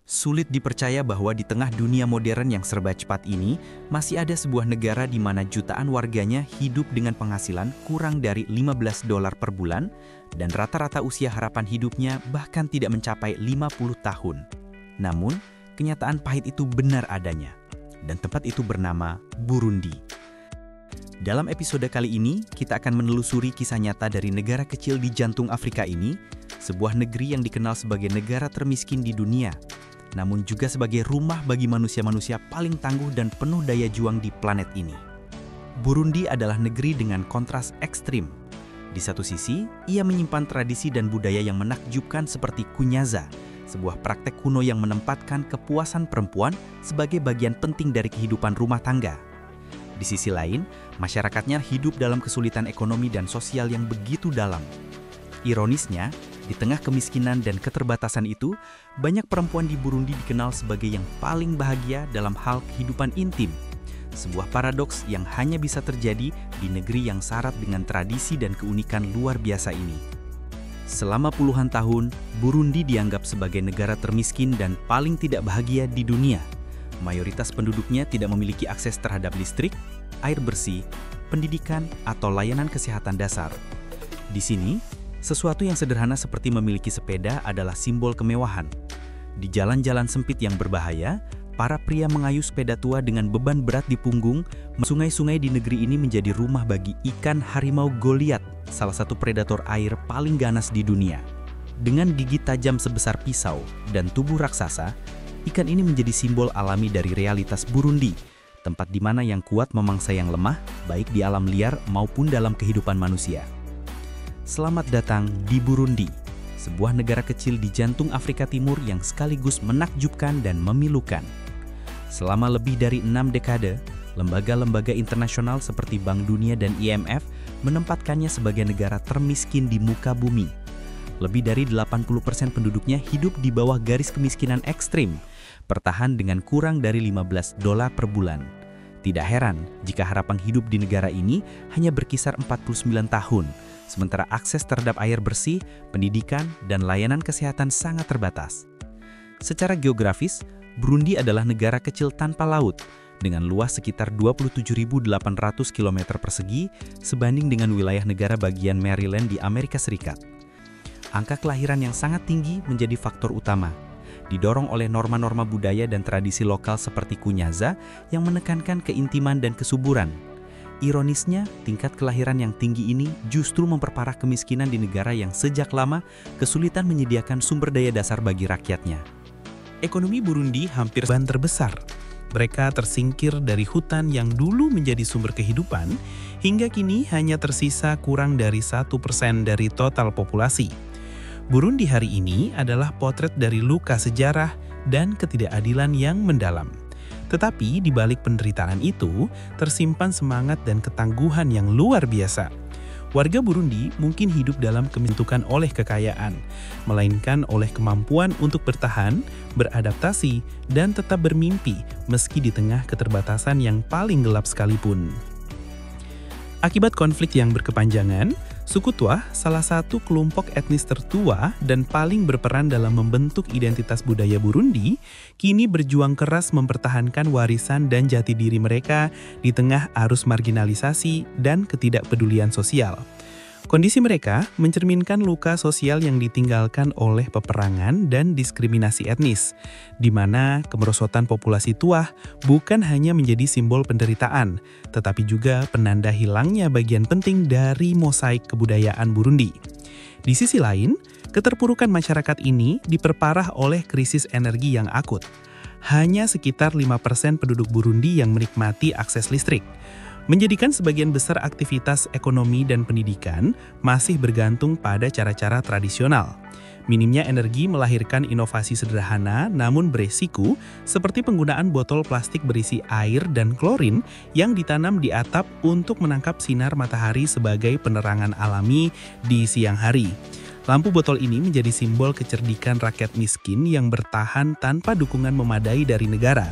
Sulit dipercaya bahwa di tengah dunia modern yang serba cepat ini, masih ada sebuah negara di mana jutaan warganya hidup dengan penghasilan kurang dari $15 per bulan, dan rata-rata usia harapan hidupnya bahkan tidak mencapai 50 tahun. Namun, kenyataan pahit itu benar adanya, dan tempat itu bernama Burundi. Dalam episode kali ini, kita akan menelusuri kisah nyata dari negara kecil di jantung Afrika ini, sebuah negeri yang dikenal sebagai negara termiskin di dunia, namun juga sebagai rumah bagi manusia-manusia paling tangguh dan penuh daya juang di planet ini. Burundi adalah negeri dengan kontras ekstrim. Di satu sisi, ia menyimpan tradisi dan budaya yang menakjubkan seperti kunyaza, sebuah praktek kuno yang menempatkan kepuasan perempuan sebagai bagian penting dari kehidupan rumah tangga. Di sisi lain, masyarakatnya hidup dalam kesulitan ekonomi dan sosial yang begitu dalam. Ironisnya, di tengah kemiskinan dan keterbatasan itu, banyak perempuan di Burundi dikenal sebagai yang paling bahagia dalam hal kehidupan intim. Sebuah paradoks yang hanya bisa terjadi di negeri yang syarat dengan tradisi dan keunikan luar biasa ini. Selama puluhan tahun, Burundi dianggap sebagai negara termiskin dan paling tidak bahagia di dunia. Mayoritas penduduknya tidak memiliki akses terhadap listrik, air bersih, pendidikan, atau layanan kesehatan dasar. Di sini, sesuatu yang sederhana seperti memiliki sepeda adalah simbol kemewahan. Di jalan-jalan sempit yang berbahaya, para pria mengayuh sepeda tua dengan beban berat di punggung. Sungai-sungai di negeri ini menjadi rumah bagi ikan harimau Goliat, salah satu predator air paling ganas di dunia. Dengan gigi tajam sebesar pisau dan tubuh raksasa, ikan ini menjadi simbol alami dari realitas Burundi, tempat di mana yang kuat memangsa yang lemah, baik di alam liar maupun dalam kehidupan manusia. Selamat datang di Burundi, sebuah negara kecil di jantung Afrika Timur yang sekaligus menakjubkan dan memilukan. Selama lebih dari 6 dekade, lembaga-lembaga internasional seperti Bank Dunia dan IMF menempatkannya sebagai negara termiskin di muka bumi. Lebih dari 80% penduduknya hidup di bawah garis kemiskinan ekstrim, bertahan dengan kurang dari $15 per bulan. Tidak heran jika harapan hidup di negara ini hanya berkisar 49 tahun, sementara akses terhadap air bersih, pendidikan, dan layanan kesehatan sangat terbatas. Secara geografis, Burundi adalah negara kecil tanpa laut, dengan luas sekitar 27.800 km persegi sebanding dengan wilayah negara bagian Maryland di Amerika Serikat. Angka kelahiran yang sangat tinggi menjadi faktor utama, didorong oleh norma-norma budaya dan tradisi lokal seperti kunyaza yang menekankan keintiman dan kesuburan. Ironisnya, tingkat kelahiran yang tinggi ini justru memperparah kemiskinan di negara yang sejak lama kesulitan menyediakan sumber daya dasar bagi rakyatnya. Ekonomi Burundi hampir beban terbesar. Mereka tersingkir dari hutan yang dulu menjadi sumber kehidupan, hingga kini hanya tersisa kurang dari 1% dari total populasi. Burundi hari ini adalah potret dari luka sejarah dan ketidakadilan yang mendalam. Tetapi di balik penderitaan itu, tersimpan semangat dan ketangguhan yang luar biasa. Warga Burundi mungkin hidup dalam kementukan oleh kekayaan, melainkan oleh kemampuan untuk bertahan, beradaptasi, dan tetap bermimpi meski di tengah keterbatasan yang paling gelap sekalipun. Akibat konflik yang berkepanjangan, suku Twa, salah satu kelompok etnis tertua dan paling berperan dalam membentuk identitas budaya Burundi, kini berjuang keras mempertahankan warisan dan jati diri mereka di tengah arus marginalisasi dan ketidakpedulian sosial. Kondisi mereka mencerminkan luka sosial yang ditinggalkan oleh peperangan dan diskriminasi etnis, di mana kemerosotan populasi Twa bukan hanya menjadi simbol penderitaan, tetapi juga penanda hilangnya bagian penting dari mosaik kebudayaan Burundi. Di sisi lain, keterpurukan masyarakat ini diperparah oleh krisis energi yang akut. Hanya sekitar 5% penduduk Burundi yang menikmati akses listrik, menjadikan sebagian besar aktivitas ekonomi dan pendidikan masih bergantung pada cara-cara tradisional. Minimnya energi melahirkan inovasi sederhana namun beresiko, seperti penggunaan botol plastik berisi air dan klorin yang ditanam di atap untuk menangkap sinar matahari sebagai penerangan alami di siang hari. Lampu botol ini menjadi simbol kecerdikan rakyat miskin yang bertahan tanpa dukungan memadai dari negara,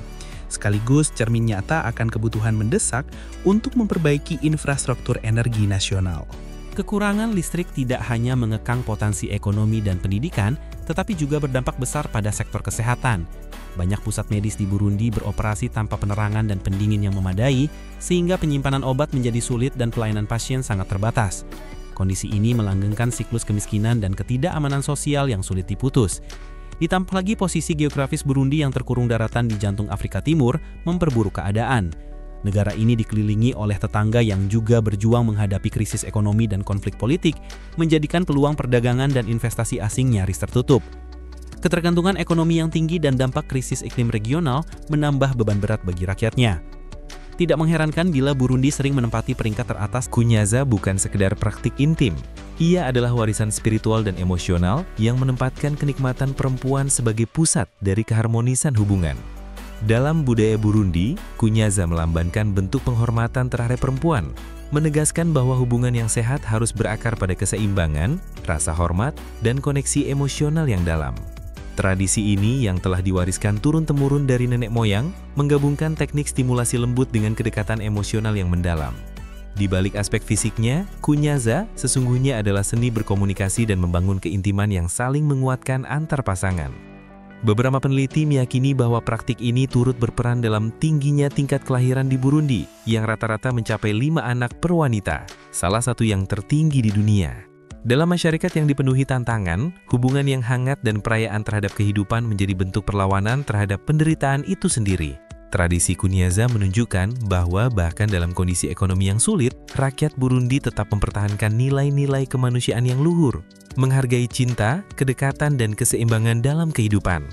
sekaligus cermin nyata akan kebutuhan mendesak untuk memperbaiki infrastruktur energi nasional. Kekurangan listrik tidak hanya mengekang potensi ekonomi dan pendidikan, tetapi juga berdampak besar pada sektor kesehatan. Banyak pusat medis di Burundi beroperasi tanpa penerangan dan pendingin yang memadai, sehingga penyimpanan obat menjadi sulit dan pelayanan pasien sangat terbatas. Kondisi ini melanggengkan siklus kemiskinan dan ketidakamanan sosial yang sulit diputus. Ditambah lagi posisi geografis Burundi yang terkurung daratan di jantung Afrika Timur memperburuk keadaan. Negara ini dikelilingi oleh tetangga yang juga berjuang menghadapi krisis ekonomi dan konflik politik, menjadikan peluang perdagangan dan investasi asing nyaris tertutup. Ketergantungan ekonomi yang tinggi dan dampak krisis iklim regional menambah beban berat bagi rakyatnya. Tidak mengherankan bila Burundi sering menempati peringkat teratas. Kunyaza bukan sekedar praktik intim. Ia adalah warisan spiritual dan emosional yang menempatkan kenikmatan perempuan sebagai pusat dari keharmonisan hubungan. Dalam budaya Burundi, kunyaza melambangkan bentuk penghormatan terhadap perempuan, menegaskan bahwa hubungan yang sehat harus berakar pada keseimbangan, rasa hormat, dan koneksi emosional yang dalam. Tradisi ini yang telah diwariskan turun-temurun dari nenek moyang, menggabungkan teknik stimulasi lembut dengan kedekatan emosional yang mendalam. Di balik aspek fisiknya, kunyaza sesungguhnya adalah seni berkomunikasi dan membangun keintiman yang saling menguatkan antar pasangan. Beberapa peneliti meyakini bahwa praktik ini turut berperan dalam tingginya tingkat kelahiran di Burundi, yang rata-rata mencapai 5 anak per wanita, salah satu yang tertinggi di dunia. Dalam masyarakat yang dipenuhi tantangan, hubungan yang hangat dan perayaan terhadap kehidupan menjadi bentuk perlawanan terhadap penderitaan itu sendiri. Tradisi kunyaza menunjukkan bahwa bahkan dalam kondisi ekonomi yang sulit, rakyat Burundi tetap mempertahankan nilai-nilai kemanusiaan yang luhur, menghargai cinta, kedekatan, dan keseimbangan dalam kehidupan.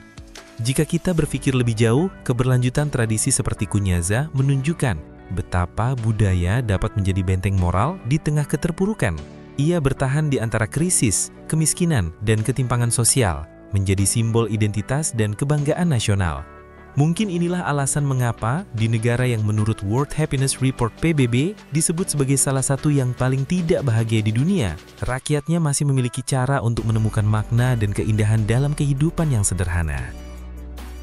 Jika kita berpikir lebih jauh, keberlanjutan tradisi seperti kunyaza menunjukkan betapa budaya dapat menjadi benteng moral di tengah keterpurukan. Ia bertahan di antara krisis, kemiskinan, dan ketimpangan sosial, menjadi simbol identitas dan kebanggaan nasional. Mungkin inilah alasan mengapa di negara yang menurut World Happiness Report PBB disebut sebagai salah satu yang paling tidak bahagia di dunia, rakyatnya masih memiliki cara untuk menemukan makna dan keindahan dalam kehidupan yang sederhana.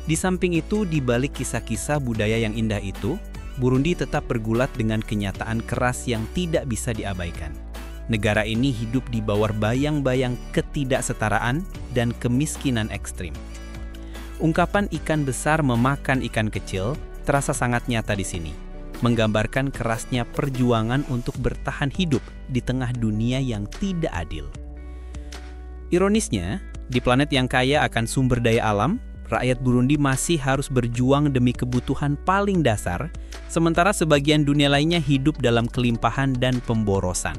Di samping itu, di balik kisah-kisah budaya yang indah itu, Burundi tetap bergulat dengan kenyataan keras yang tidak bisa diabaikan. Negara ini hidup di bawah bayang-bayang ketidaksetaraan dan kemiskinan ekstrim. Ungkapan ikan besar memakan ikan kecil terasa sangat nyata di sini, menggambarkan kerasnya perjuangan untuk bertahan hidup di tengah dunia yang tidak adil. Ironisnya, di planet yang kaya akan sumber daya alam, rakyat Burundi masih harus berjuang demi kebutuhan paling dasar, sementara sebagian dunia lainnya hidup dalam kelimpahan dan pemborosan.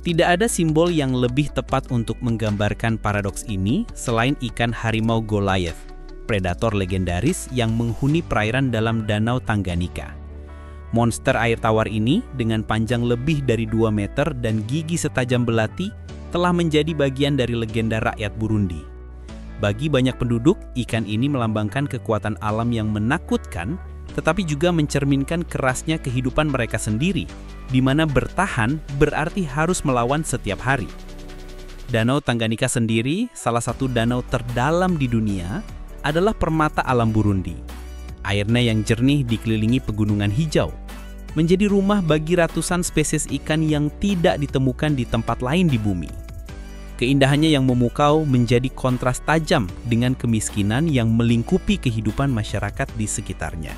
Tidak ada simbol yang lebih tepat untuk menggambarkan paradoks ini selain ikan harimau Goliath, predator legendaris yang menghuni perairan dalam Danau Tanganyika. Monster air tawar ini dengan panjang lebih dari 2 meter dan gigi setajam belati telah menjadi bagian dari legenda rakyat Burundi. Bagi banyak penduduk, ikan ini melambangkan kekuatan alam yang menakutkan, tetapi juga mencerminkan kerasnya kehidupan mereka sendiri, di mana bertahan berarti harus melawan setiap hari. Danau Tanganyika sendiri, salah satu danau terdalam di dunia, adalah permata alam Burundi. Airnya yang jernih dikelilingi pegunungan hijau, menjadi rumah bagi ratusan spesies ikan yang tidak ditemukan di tempat lain di bumi. Keindahannya yang memukau menjadi kontras tajam dengan kemiskinan yang melingkupi kehidupan masyarakat di sekitarnya.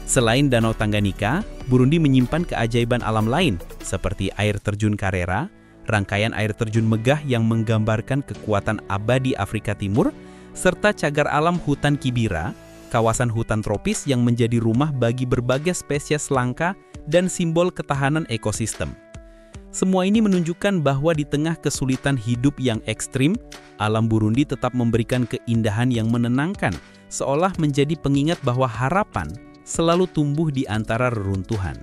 Selain Danau Tanganyika, Burundi menyimpan keajaiban alam lain seperti air terjun Karera, rangkaian air terjun megah yang menggambarkan kekuatan abadi Afrika Timur, serta cagar alam hutan Kibira, kawasan hutan tropis yang menjadi rumah bagi berbagai spesies langka dan simbol ketahanan ekosistem. Semua ini menunjukkan bahwa di tengah kesulitan hidup yang ekstrim, alam Burundi tetap memberikan keindahan yang menenangkan, seolah menjadi pengingat bahwa harapan selalu tumbuh di antara reruntuhan.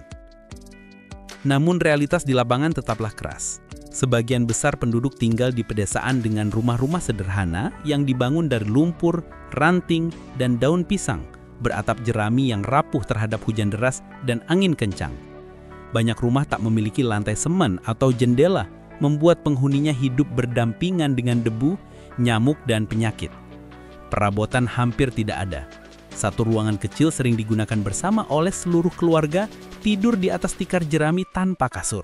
Namun realitas di lapangan tetaplah keras. Sebagian besar penduduk tinggal di pedesaan dengan rumah-rumah sederhana yang dibangun dari lumpur, ranting, dan daun pisang, beratap jerami yang rapuh terhadap hujan deras dan angin kencang. Banyak rumah tak memiliki lantai semen atau jendela, membuat penghuninya hidup berdampingan dengan debu, nyamuk, dan penyakit. Perabotan hampir tidak ada. Satu ruangan kecil sering digunakan bersama oleh seluruh keluarga, tidur di atas tikar jerami tanpa kasur.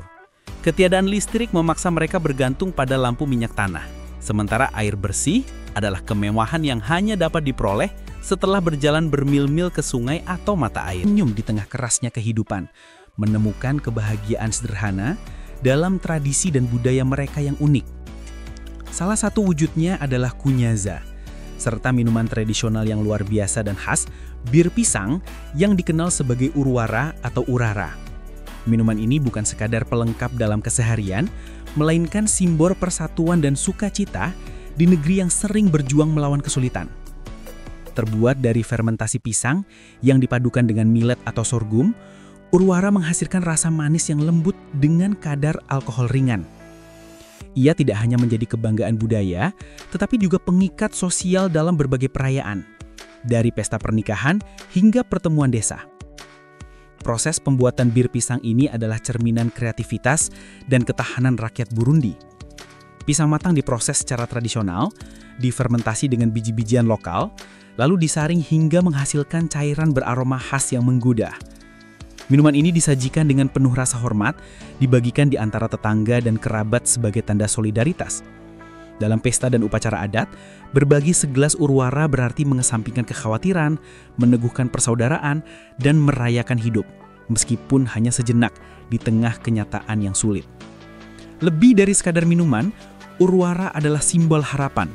Ketiadaan listrik memaksa mereka bergantung pada lampu minyak tanah, Sementara air bersih adalah kemewahan yang hanya dapat diperoleh setelah berjalan bermil-mil ke sungai atau mata air. Senyum di tengah kerasnya kehidupan, menemukan kebahagiaan sederhana dalam tradisi dan budaya mereka yang unik. Salah satu wujudnya adalah kunyaza, serta minuman tradisional yang luar biasa dan khas, bir pisang yang dikenal sebagai urwara atau urara. Minuman ini bukan sekadar pelengkap dalam keseharian, melainkan simbol persatuan dan sukacita di negeri yang sering berjuang melawan kesulitan. Terbuat dari fermentasi pisang yang dipadukan dengan millet atau sorghum, urwara menghasilkan rasa manis yang lembut dengan kadar alkohol ringan. Ia tidak hanya menjadi kebanggaan budaya, tetapi juga pengikat sosial dalam berbagai perayaan, dari pesta pernikahan hingga pertemuan desa. Proses pembuatan bir pisang ini adalah cerminan kreativitas dan ketahanan rakyat Burundi. Pisang matang diproses secara tradisional, difermentasi dengan biji-bijian lokal, lalu disaring hingga menghasilkan cairan beraroma khas yang menggoda. Minuman ini disajikan dengan penuh rasa hormat, dibagikan di antara tetangga dan kerabat sebagai tanda solidaritas. Dalam pesta dan upacara adat, berbagi segelas urwara berarti mengesampingkan kekhawatiran, meneguhkan persaudaraan, dan merayakan hidup, meskipun hanya sejenak di tengah kenyataan yang sulit. Lebih dari sekadar minuman, urwara adalah simbol harapan,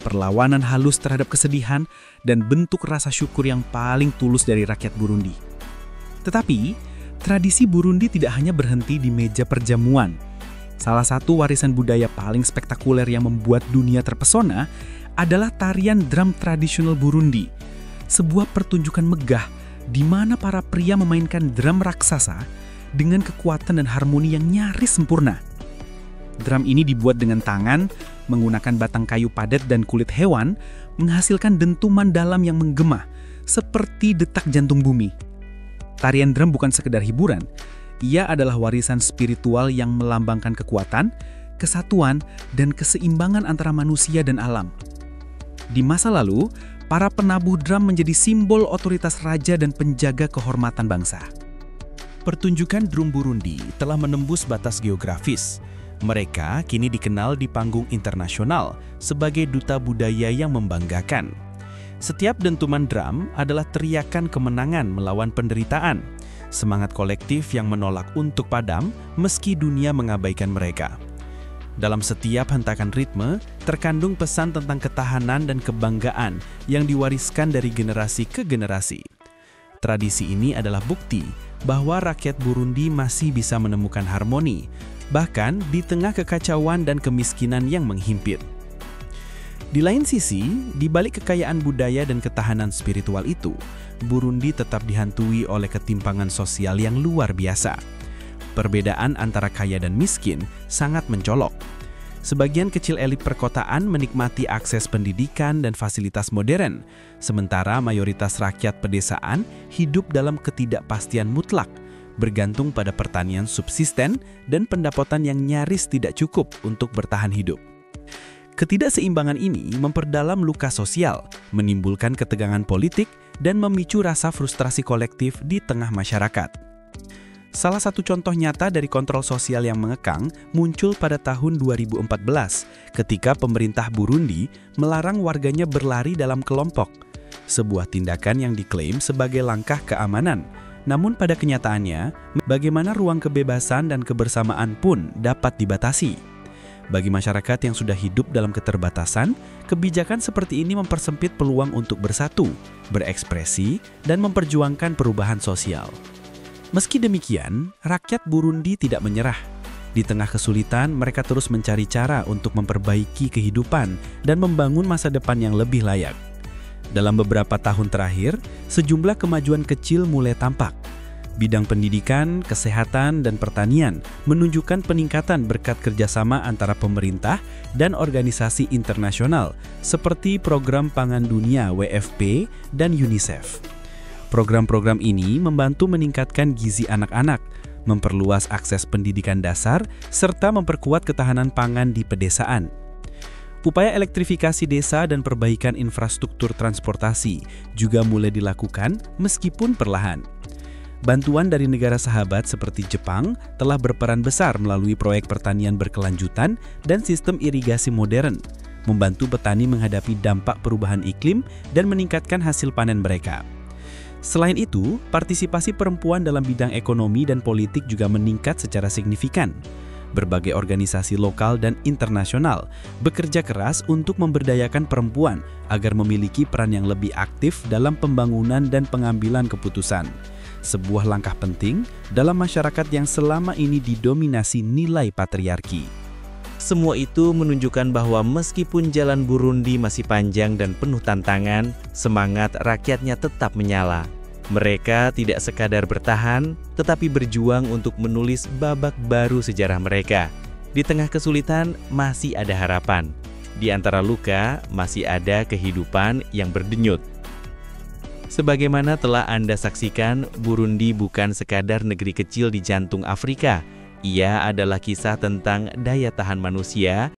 perlawanan halus terhadap kesedihan, dan bentuk rasa syukur yang paling tulus dari rakyat Burundi. Tetapi, tradisi Burundi tidak hanya berhenti di meja perjamuan. Salah satu warisan budaya paling spektakuler yang membuat dunia terpesona adalah tarian drum tradisional Burundi. Sebuah pertunjukan megah di mana para pria memainkan drum raksasa dengan kekuatan dan harmoni yang nyaris sempurna. Drum ini dibuat dengan tangan, menggunakan batang kayu padat dan kulit hewan, menghasilkan dentuman dalam yang menggema, seperti detak jantung bumi. Tarian drum bukan sekedar hiburan, ia adalah warisan spiritual yang melambangkan kekuatan, kesatuan, dan keseimbangan antara manusia dan alam. Di masa lalu, para penabuh drum menjadi simbol otoritas raja dan penjaga kehormatan bangsa. Pertunjukan drum Burundi telah menembus batas geografis. Mereka kini dikenal di panggung internasional sebagai duta budaya yang membanggakan. Setiap dentuman drum adalah teriakan kemenangan melawan penderitaan, semangat kolektif yang menolak untuk padam meski dunia mengabaikan mereka. Dalam setiap hentakan ritme, terkandung pesan tentang ketahanan dan kebanggaan yang diwariskan dari generasi ke generasi. Tradisi ini adalah bukti bahwa rakyat Burundi masih bisa menemukan harmoni, bahkan di tengah kekacauan dan kemiskinan yang menghimpit. Di lain sisi, di balik kekayaan budaya dan ketahanan spiritual itu, Burundi tetap dihantui oleh ketimpangan sosial yang luar biasa. Perbedaan antara kaya dan miskin sangat mencolok. Sebagian kecil elit perkotaan menikmati akses pendidikan dan fasilitas modern, sementara mayoritas rakyat pedesaan hidup dalam ketidakpastian mutlak, bergantung pada pertanian subsisten dan pendapatan yang nyaris tidak cukup untuk bertahan hidup. Ketidakseimbangan ini memperdalam luka sosial, menimbulkan ketegangan politik, dan memicu rasa frustrasi kolektif di tengah masyarakat. Salah satu contoh nyata dari kontrol sosial yang mengekang muncul pada tahun 2014 ketika pemerintah Burundi melarang warganya berlari dalam kelompok, sebuah tindakan yang diklaim sebagai langkah keamanan. Namun pada kenyataannya, bagaimana ruang kebebasan dan kebersamaan pun dapat dibatasi. Bagi masyarakat yang sudah hidup dalam keterbatasan, kebijakan seperti ini mempersempit peluang untuk bersatu, berekspresi, dan memperjuangkan perubahan sosial. Meski demikian, rakyat Burundi tidak menyerah. Di tengah kesulitan, mereka terus mencari cara untuk memperbaiki kehidupan dan membangun masa depan yang lebih layak. Dalam beberapa tahun terakhir, sejumlah kemajuan kecil mulai tampak. Bidang pendidikan, kesehatan, dan pertanian menunjukkan peningkatan berkat kerjasama antara pemerintah dan organisasi internasional seperti Program Pangan Dunia WFP dan UNICEF. Program-program ini membantu meningkatkan gizi anak-anak, memperluas akses pendidikan dasar, serta memperkuat ketahanan pangan di pedesaan. Upaya elektrifikasi desa dan perbaikan infrastruktur transportasi juga mulai dilakukan meskipun perlahan. Bantuan dari negara sahabat seperti Jepang telah berperan besar melalui proyek pertanian berkelanjutan dan sistem irigasi modern, membantu petani menghadapi dampak perubahan iklim dan meningkatkan hasil panen mereka. Selain itu, partisipasi perempuan dalam bidang ekonomi dan politik juga meningkat secara signifikan. Berbagai organisasi lokal dan internasional bekerja keras untuk memberdayakan perempuan agar memiliki peran yang lebih aktif dalam pembangunan dan pengambilan keputusan. Sebuah langkah penting dalam masyarakat yang selama ini didominasi nilai patriarki. Semua itu menunjukkan bahwa meskipun jalan Burundi masih panjang dan penuh tantangan, semangat rakyatnya tetap menyala. Mereka tidak sekadar bertahan, tetapi berjuang untuk menulis babak baru sejarah mereka. Di tengah kesulitan, masih ada harapan. Di antara luka, masih ada kehidupan yang berdenyut. Sebagaimana telah Anda saksikan, Burundi bukan sekadar negeri kecil di jantung Afrika. Ia adalah kisah tentang daya tahan manusia